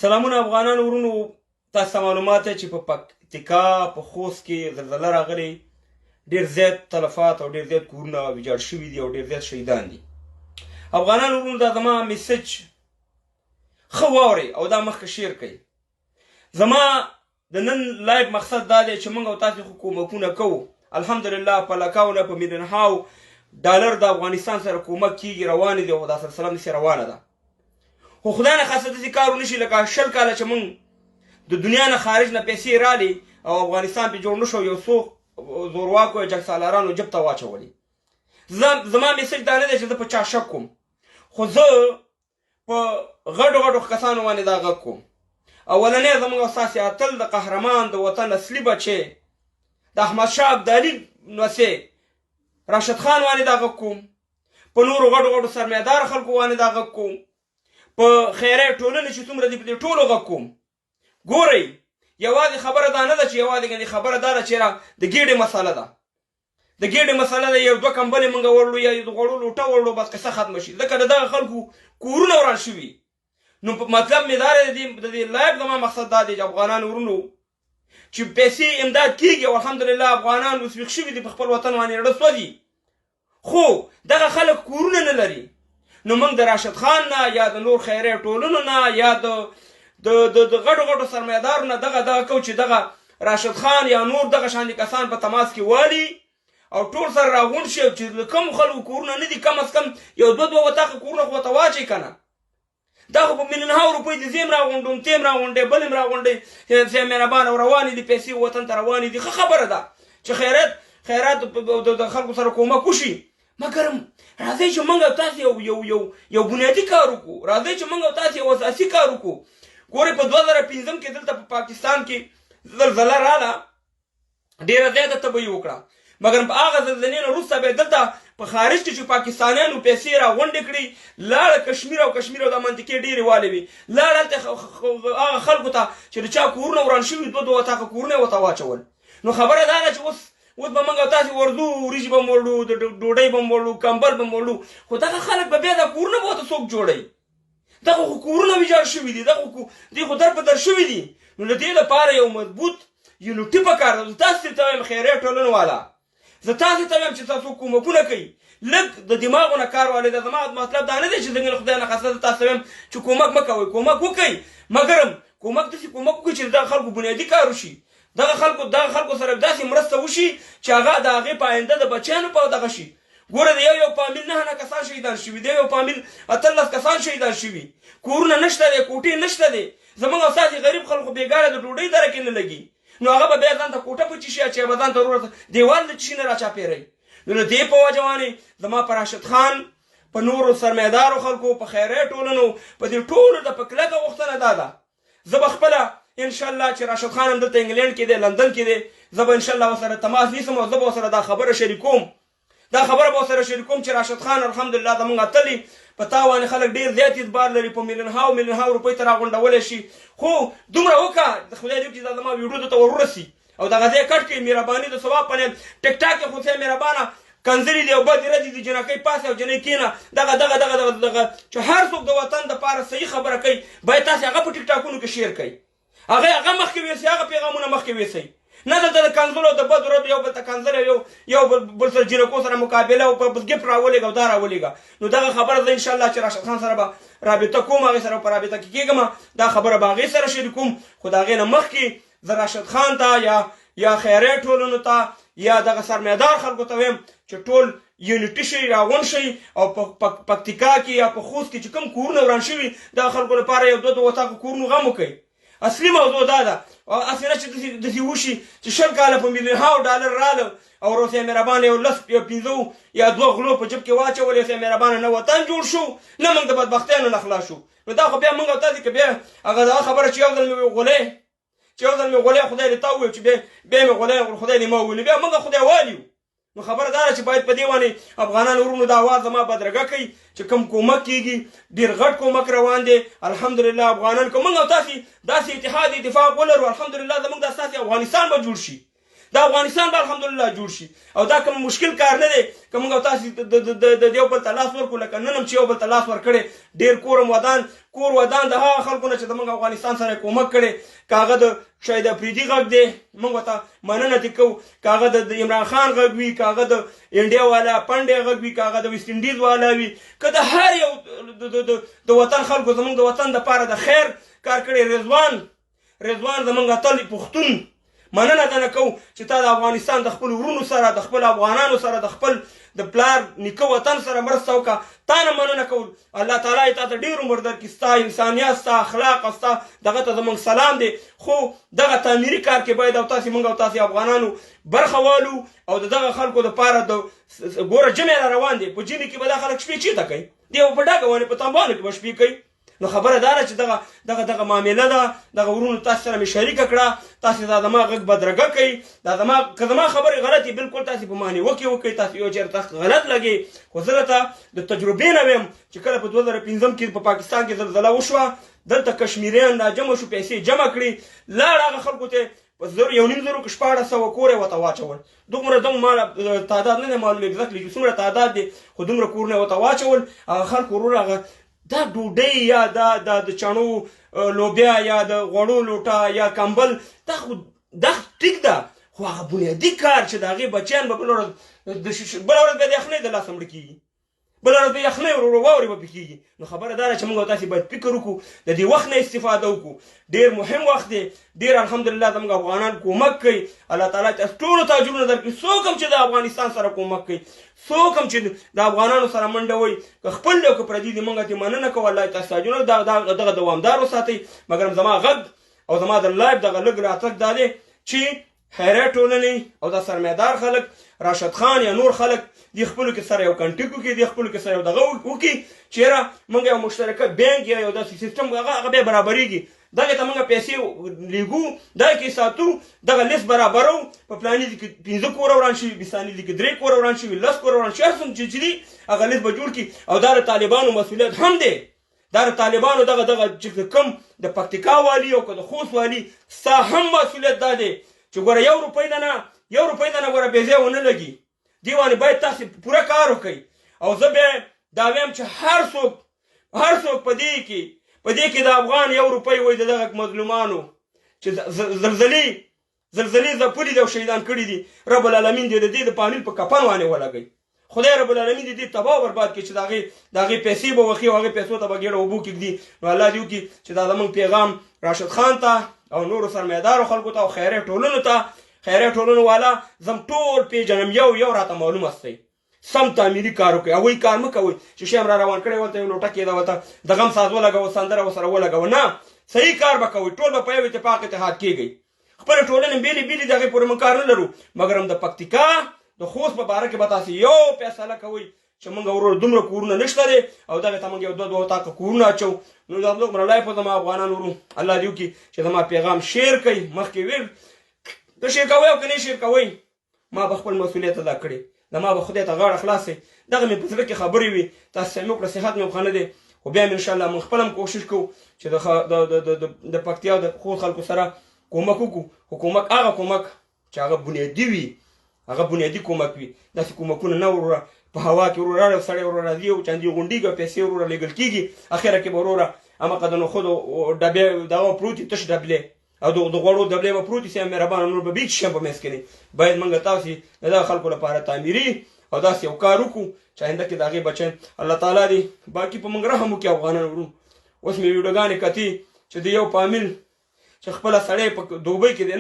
سلامونه افغانانو ورونو، تاسو ته معلومات دی چې په پکتیکا په خوست کې زلزله راغلې، ډېر زیات تلفات او ډېر زیات کورونه ویجاړ شوي دي او ډېر زیات شهیدان دي. افغانانو ورونو، دا زما میسج ښه واورئ او دا مخکې شیر کړئ. زما د نن لایو مقصد دا دی چې موږ او تاسې خو کومکونه کوو. الحمدلله په لکاونه په میلیونهاو ډالر د افغانستان سره کومک کیږي، روانې دي او دا سلسله داسې روانه ده. خو خدای نه خاصه داسې کار ونشي لکه 20 کاله چې موږ د دنیا نه خارج نه پیسې رالې او افغانستان پې جوړ نه شو، یو څو زورواکو یا جنګسالارانو جب ته واچولې. زما میسج دا نه دی چې زه په چا شک کوم، خو زه په غټو غټو کسانو باندې دا غږ کوم. اولنی زموږ او ستاسې اتل د قهرمان د وطن اصلي بچی د احمدشاه ابدالي نوسی راشد خان باندې دا غږ کوم. په نورو غټو غټو سرمایهدار خلکو باندې دا غږ کوم. په خیریه ټولنې چې څومره دي په دې ټولو غږ کوم. ګورئ، یوازې خبره دا نه ده چې یوازې ګنې خبره دا ده چې د ګېډې مسله ده. د ګېډې مسله ده، یو دوه کمبلې موږ وړلو یا د غوړو لوټه وړلو، بس قصه ختمه شي. ځکه د دغه خلکو کورونه وران شوي. نو مطلب مې دا دی، د دې لایف زما مقصد دا دی چې افغانان ورونو چې پیسې امداد کېږي او الحمدلله افغانان اوس ویښ شوي دي، په خپل وطن باندې زړه سوځي، خو دغه خلک کورونه نه لري. نو موږ د راشد خان نه یا د نور خیریه ټولنو نه یا د غټو غټو سرمایهدارو نه دغه کو چې دغه راشد خان یا نور دغه شانې کسان په تماس کې والي او ټول سره راغونډ شي چې کم خلکو کورونه نه دي، کم از کم یو دوه وطاقه کورونه خو ورته واچئ که نه. دا خو په میلیونهاو روپۍ دي، زه یم راغونډوم، ته یم راغونډې، بل یم راغونډئ، چې مهربانه او روانې دي پیسې وطن ته روانې دي. ښه خبره ده چې خیرات د خلکو سره کومک وشي، مګر راځئ چې موږ او تاسې یو بنیادي کار وکړو. راځئ چې موږ او تاسې یو اساسي کار وکړو. ګورئ، په 2015 کې دلته په پاکستان کې زلزله راله، ډېره زیاته تباهي وکړه، مګر په هغه زلزلې نه وروسته بیا دلته په خارج کې چې پاکستانیانو پیسې راغونډې کړي، لاړه کشمیر او د منطقې ډېرې والې وي، لاړه هلته هغه خلکو ته چې د چا کورونه وران شوي، دوه وطاقه کورونه یې ورته واچول. نو خبره دا ده چې اوس به موږ او تاسې ورځو، وریجې به م وړو، د ډوډۍ به م وړو، کمبل به م وړو، خو دغه خلک به بیا دا کورونه به ورته څوک جوړوي؟ دغه خو کورونه ویجاړ شوي دي، دوی خو در په در شوي دي. نو د دې لپاره یو مضبوط یونټي پکار ده. تاسې ته وایم خیریه ټولنه والا، زه تاسې ته وایم چې تاسو کومکونه کوئ، لږ د دماغو نه کار والی ده. زما مطلب دا نه دی چې څنګه خدای نه خاصه تاسو وایم چې کومک مه کوئ، کومک وکئ، مګر کومک داسې کومک وکړئ چې دغه خلکو بنیادي کار وشي، دغه خلکو سره داسې مرسته وشي چې هغه د هغې په آینده د بچیانو په دغه شي. ګوره، د یو فامیل 9 کسان شهیدان شوي، د یو فامیل 18 کسان شهیدان شوي، کورونه نشته دی، کوټې نشته دی. زموږ او ستاسې غریب خلکو بېګاره د ډوډۍ دره کې نه لګي، نو هغه به بیا ځان ته کوټه په چشي اچوي، به ځان ته ضرورت دیوال د چشي نه راچاپېروي. نو د دې په وجه باندې زما په راشد خان، په نورو سرمایهدارو خلکو، په خیریه ټولنو، په دې ټولو د په کلکه غوښتنه دا ده، زه به خپله انشاءالله چې راشد خان هم دلته انګلینډ کې دی، لندن کې دی، زه به انشاءالله ورسره تماس نیسم او زه به ورسره دا خبره شریکوم. چې راشد خان الحمدلله زموږ اتلي په تا باندې خلک ډېر زیات اعتبار لري، په میلیونهاو روپۍ ته راغونډولی شي، خو دومره وکړه خدای دې وکړي چې دا زما ویډیو دلته ورورسي او دغه ځای کټ کړي. مهرباني د ثواب په نیت ټیک ټاک کې خو صحیح مهربانه کنځلې دي او بدې ردې دي، جنکۍ پاسې او جنۍ کېنه، دغه چې هر څوک د وطن دپاره صحیح خبره کوي باید تاسې هغه په ټیک ټاکونو کې شیر کوئ، هغه مخکې ویسئ، هغه پیغامونه مخکې ویسئ، نه دلته د کنځلو د بدو ردو یو بل ته کنځل، یو بل سره جنکو سره مقابله او په ګپ راولېږه او دا راولېږه. نو دغه خبره زه انشاءالله چې راشد خان سره به رابطه کوم، هغې سره په رابطه کې کېږم، دا خبره به هغې سره شریکوم. خو د هغې نه مخکې زه راشد خان ته یا خیریه ټولنو ته یا دغه سرمایهدار خلکو ته وایم چې ټول یونټي شئ، راغونډ شئ او په پکتیکا کې یا په خوست کې چې کوم کورونه وران شوي، دغه خلکو لپاره یو دوه وطاقه کورونو غم وکئ. اصلي موضوع دا ده، هسې نه چې داسې وشي چې 20 کاله په میلیونهاو ډالر راله او روسیه مهربانه یو 15 یا 2 غلو په جب کې واچول، روسیه مهربانه نه وطن جوړ شو، نه موږ د بدبختیانو نه خلاص شو. نو دا خو بیا موږ او تاسې که بیا هغه دغه خبره چې یو ځل مې غولې خدای دې تا وویل چې بیا مې غولې خدای دې ما وویل، بیا موږ خدای والي وو. نو خبره دا ده چې باید په دې باندې افغانان ورونو د اواز زما بدرګه کوي چې کوم کومک کېږي، ډېر غټ کومک روان دی. الحمدلله افغانان که موږ او تاسې داسې اتحاد اتفاق ولرو، الحمدلله زموږ دا ستاسې افغانستان به جوړ شي، دا افغانستان به الحمدلله جوړ شي او دا کوم مشکل کار نه دی که موږ او تاسې د یو بل ته لاس ورکړو لکه نن هم چې یو بل ته لاس ورکړی ډېر کور ودان د هغه خلکو نه چې زموږ افغانستان سره کومک کړی که هغه د شاید افریدي غږ دی موږ ورته مننه ترې کوو که هغه د عمران خان غږ وي که هغه د انډیا والا پنډی غږ وي که هغه د ویسټ انډیز والا وي که د هر یو د وطن خلکو زموږ د وطن دپاره د خیر کار کړی رضوان زموږ اتل پښتون مننه درنه کوو چې تا د افغانستان د خپل ورونو سره د خپل افغانانو سره د خپل د پلار نیکه وطن سره مرسته وکړه تا نه مننه کوو الله تعالی یې تا ته ډېر عمر درکړي ستا انسانیت ستا اخلاق او ستا دغه ته زموږ سلام دی خو دغه تعمیري کار کې باید او تاسې موږ او تاسې افغانانو برخه والو او د دغه خلکو دپاره د ګوره جمع را روان دی په ژمي کې به دا خلک شپې چېرته کوي دی به په ډاګه باندې په تانبانو کې به شپې کوي نو خبره دا ده چې دغه معامله ده دغه ورونو تاسو سره مې شریکه کړه تاسې دا زما غږ بدرګه کوي که زما خبرې غلطې بالکل تاسې په معنی وکړئ تاسې یو چېرته غلط لګي خو زه درته د تجربې نه ویم چې کله په 2015 کې په پاکستان کې زلزله وشوه دلته کشمیریان راجمع شو پیسې جمع کړي لاړ هغه خلکو ته په 1.5 کې 1400 کور یې ورته واچول دومره ما تعداد نه دی معلوم اګزیکټلی چې څومره تعداد دی خو دومره کورونه یې ورته واچول هغه خلکو ورور هغه دا ډوډۍ یا د چڼو لوبیا یا د غوړو لوټه یا کمبل دا ټیک ده خو هغه بنیادي کار چې د هغې بچیان به بله ورځ بیا د یخنۍ د لاسه مړه کېږي بله ورځ به یخنۍ واورې به پې کېږي نو خبره دا ده چې موږ او تاسې باید فکر وکړو د دې وخت نه استفاده وکړو ډېر مهم وخت دی ډېر الحمدلله زموږ افغانان کومک کوي الله تعالی تاسو ټولو ته اجرونه درکړي څوک هم چې د افغانستان سره کومک کوي څوک هم چې د افغانانو سره منډه وایي که خپل دی او که پردي دي موږ ترې مننه کوو الله تاسو اجرونه دغه دوامدار وساتئ مګر زما غږ او زما د لایف دغه لږ راتګ دا دی چې خیریه ټولنې او د سرمایدار خلک راشد خان یا نور خلک دې خپلو کې سره یو کنټیکټ وکړي دې خپلو کې سره یو دغه وکړي چې یاره موږ یو مشترکه بینک یا یو داسې سیستم هغه بیا برابرېږي دغې ته موږ پیسې لیږو دغې کې ساتو دغه لیست برابرو په فلاني ځای کې 15 کوره وران شوي بساني ځای کې 3 کوره وران شوي 10 کوره وران شوي هر څومره چې دي هغه لیست به جوړ کړي او دا د طالبانو مسؤلیت هم دی دا د طالبانو دغه چې کوم د پکتیکا والي او که د خوست والي ستا هم مسؤلیت دا دی چې ګوره یو روپۍ نه ګوره بې ځای ونه لګي دې باندې باید تاسې پوره کار وکړئ او زه بیا دا ویم چې هر څوک په دې کې د افغان یو روپۍ وایي د دغه مظلومانو چې زلزلې ځپلي دي او شهیدان کړي دي رب العالمین دې د دې د پانیل په کفن باندې ولګوي خدای رب العالمین دې تباه او برباد کړي چې د هغې پیسې به وخي او هغې پیسو ته به ګېډه اوبو کږدي نو الله دې وکړي چې دا زموږ پیغام راشد خان ته او نورو سرمایدارو خلکو ته او خیریه ټولنو ته خیریه ټولنو والا زم ټول پیژنم یو راته معلوم هستئ سم تعمیري کار وکړئ هغوی کار مه کوئ چې شی هم را روان کړی ولته یو لوټه کېده ورته د غم ساز ولګوه سندره ورسره ولګوه نه صحیح کار به کوئ ټول به په یو اتفاق اتحاد کېږئ خپلې ټولنې بېلې د هغې پورې موږ کار نه لرو مګر هم د پکتیکا د خوست په باره کې به تاسې یو فیصله کوئ چې موږ ورور دومره کورونه نشته دی او دغې ته موږ یو 2 طاقه کورونه اچو نو دا دومره لایف زما افغانان ورو الله دې وکړي چې زما پیغام شیر کوئ مخکې ویل ته شیر کوئ او که نه شیر کوئ ما به خپل مسؤلیت ادا کړی زما به خدای ته غاړه خلاصئ دغه مې په زړه کې خبرې وي تاسو سمې وکړه صحت مې ښه نه دی خو بیا مې انشاءالله موږ خپل هم کوشش کوو چې د پکتیا او د خوست خلکو سره کومک وکړو خو کومک هغه کومک چې هغه بنیادي وي هغه بنیادي کومک وي داسې کومکونه نه وروره په هوا کې وروره سړی وروره راځي او چندې غونډېږي او پیسې وروره لېږل کېږي اخره کې به وروره هماغه د نخودو ډبې دغه پروت وي تش ډبلې او د غوړو ډبلې به پروت وي سیان مهربانه نور به بېچ شي په منځ کې دی باید موږ تاسې د دغه خلکو لپاره تعمیري او داسې یو کار وکړو چې آینده کې د هغې بچیان الله تعالی دې باقي په موږ رحم وکړي افغانان ورو اوس مې ویډیوګانې کتې چې د یو فامیل چې خپله سړی په دوبۍ کې دی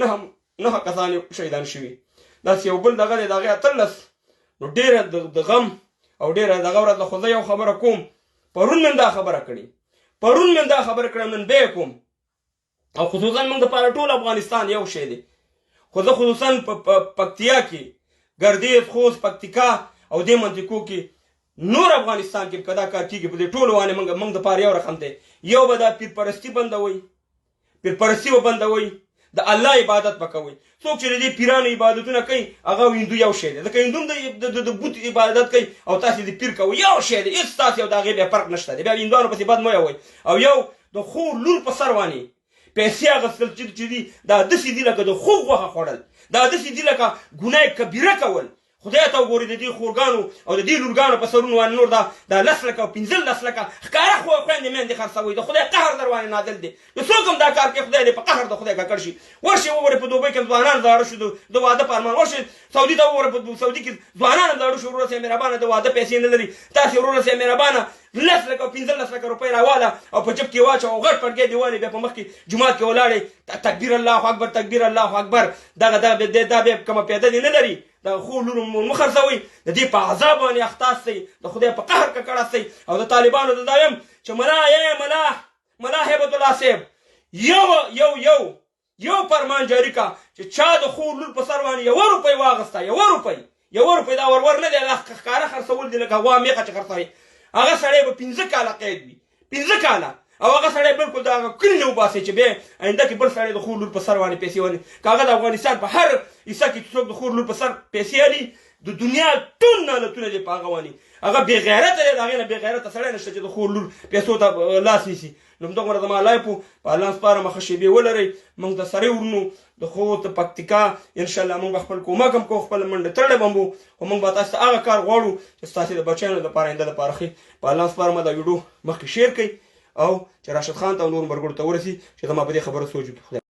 9 کسان شهیدان شوي داسې یو بل دغه دی د هغې 18 نو ډېره د غم او ډېره دغه ورځ خو زه یو خبره کوم پرون مې دا خبره کړې نن بیا کوم او خصوصا موږ دپاره ټول افغانستان یو شی دی خو زه خصوصا په پکتیا کې ګردیز خوست پکتیکا او دې منطقو کې نور افغانستان کې که دا کار کېږي په دې ټولو باندې موږ دپاره یو رقم دی یو به دا پیرپرستي بندوئ پیرپرستي به بندوئ د الله عبادت به کوئ څوک چې د دې پیرانو عبادتونه کوي هغه هندو یو شی دی ځکه هندو هم د بوت عبادت کوي او تاسې د پیر کوئ یو شی دی هېڅ تاسې او د هغې بیا فرق نشته دی بیا هندوانو پسې بد مه یوئ او یو د خور لور په سر باندې پیسې اخیستل چې دي دا داسې دي لکه د خوږ غوښه خوړل، دا داسې دي لکه ګناه کبیره کول. خدای ته وګورئ د دې خورګانو او د دې لورګانو په سرونو باندې نور دا 10 لکه او 15 لکه ښکاره خویندې میندې خرڅوئ. د خدای قهر در باندې نازل دی. نو څوک هم دا کار کوي خدای دې په قهر د خدای ککړ شي. ورشئ وګورئ په دوبۍ کې ځوانان زاړه شو د واده په ارمان. ورشئ سعودي ته وګورئ په سعودي کې ځوانان زاړه شو. ورور صاحب مهربانه د واده پیسې نه لري. تاسې ورور صاحب مهربانه 10 لکه او 15 لکه روپۍ راواله او په جب کې واچو او غټ پټګی دی والي بیا په مخ کې جومات کې ولاړې تکبیر الله اکبر تکبیر الله اکبر. دا بیا کومه پیاده دی نه لري. دا خو لور مو خرڅوئ. د دې په عذاب باندې اخته سئ، د خدای په قهر ککړه سئ. او د طالبانو د دایم چې ملا هیبت الله صاحب یو فرمان جاری کا چې چا د خو لور په سر باندې 1 روپۍ واغسته، 1 روپۍ دا ور نه دی ښکاره خرڅول دي لکه غوا میخه چې خرڅوي. هغه سړی به 15 کاله قید وي، 15 کاله. او هغه سړی بالکل د هغه کلي نه وباسي چې بیا آینده کې بل سړی د خور لور په سر باندې پیسې ونی. که هغه د افغانستان په هر حصه کې څوک د خور لور په سر پیسې الي، د دنیا ټول نعمتونه دې په هغه ونی. هغه بې غیرته دی، د هغې نه بې غیرته سړی نشته چې د خور لور پیسو ته لاس نیسي. نو همدغومره زما لایپو په الله سپارم ښه شېبې ولرئ. موږ د سرې ورونو د خو د پکتیکا انشاءالله موږ به خپل کومک هم کوو، خپله منډه تړلی به هم وو. خو موږ به تاسو ته هغه کار غواړو چې ستاسې د بچیانو دپاره آینده دپاره ښه. په الله سپارم دا ویډیو مخکې شیر کړئ او چې راشد خان ته او نور ملګرو ته ورسي چې زما په دې خبره سوچ وکړي.